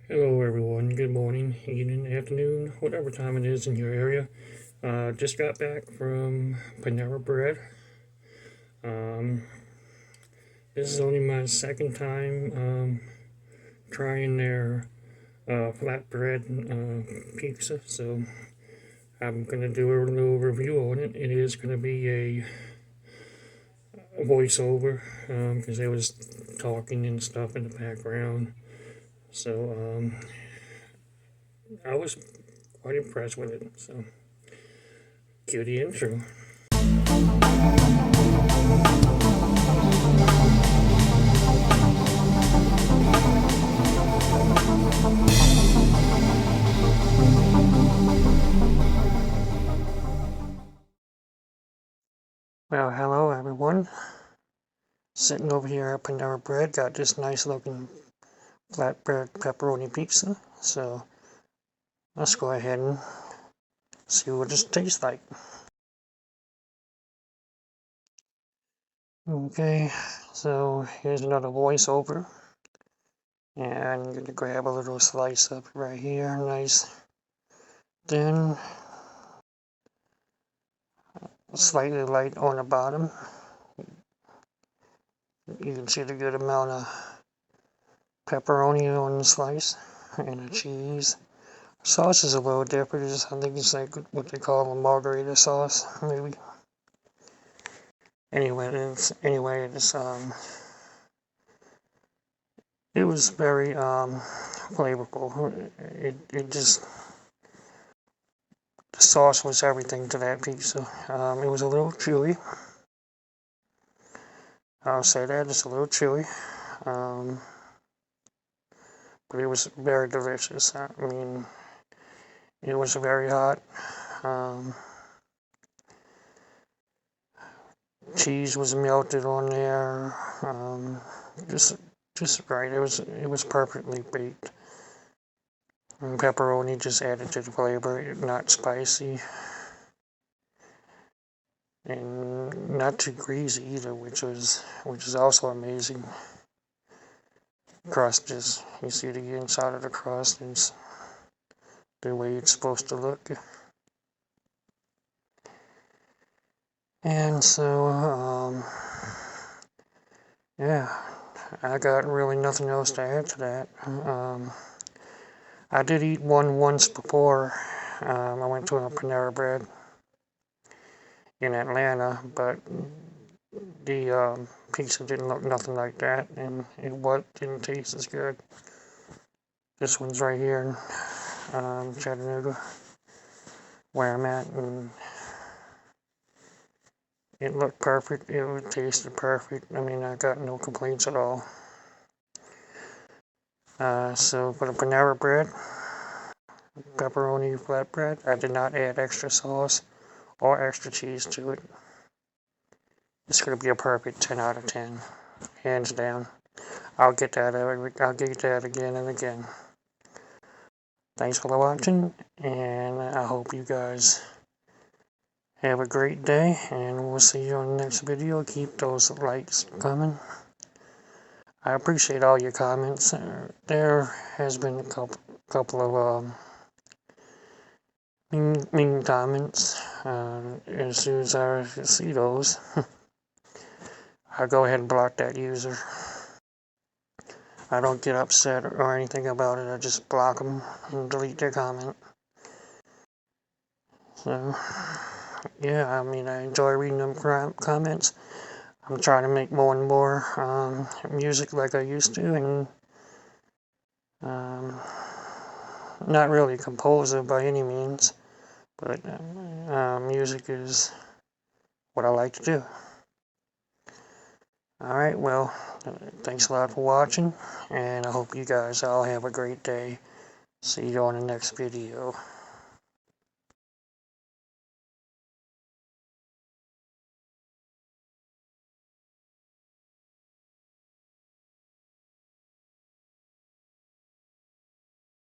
Hello everyone, good morning, evening, afternoon, whatever time it is in your area. Just got back from Panera Bread. Um, this is only my second time trying their flatbread pizza, so I'm going to do a little review on it. It is going to be a voiceover because they was talking and stuff in the background. So I was quite impressed with it. So cue the intro. Well, hello everyone. Sitting over here at Panera Bread, got this nice looking flatbread pepperoni pizza. So let's go ahead and see what this tastes like. Okay, so here's another voiceover. And I'm gonna grab a little slice up right here, nice thin, slightly light on the bottom. You can see the good amount of pepperoni on the slice and the cheese. Sauce is a little different. I think it's like what they call a margarita sauce, maybe. Anyway, it was very flavorful. It just the sauce was everything to that pizza. It was a little chewy. I'll say that it's a little chewy, but it was very delicious. I mean, it was very hot. Cheese was melted on there. Just right. It was perfectly baked. And pepperoni just added to the flavor, not spicy and not too greasy either, which is also amazing. Crust is, you see the inside of the crust is the way it's supposed to look. And so yeah, I got really nothing else to add to that. I did eat one once before. I went to a Panera Bread in Atlanta, but the pizza didn't look nothing like that, and it didn't taste as good. This one's right here in Chattanooga, where I'm at, and it looked perfect. It tasted perfect. I mean, I got no complaints at all. So for the Panera Bread, pepperoni flatbread, I did not add extra sauce or extra cheese to it. It's going to be a perfect 10 out of 10, hands down. I'll get that again and again. Thanks for watching, and I hope you guys have a great day, and we'll see you on the next video. Keep those likes coming. I appreciate all your comments. There has been a couple of mean comments. As soon as I see those, I'll go ahead and block that user. I don't get upset or anything about it. I just block them and delete their comment. So, yeah, I mean, I enjoy reading them comments. I'm trying to make more and more music like I used to, and not really a composer by any means, but music is what I like to do. Alright, well, thanks a lot for watching, and I hope you guys all have a great day. See you on the next video.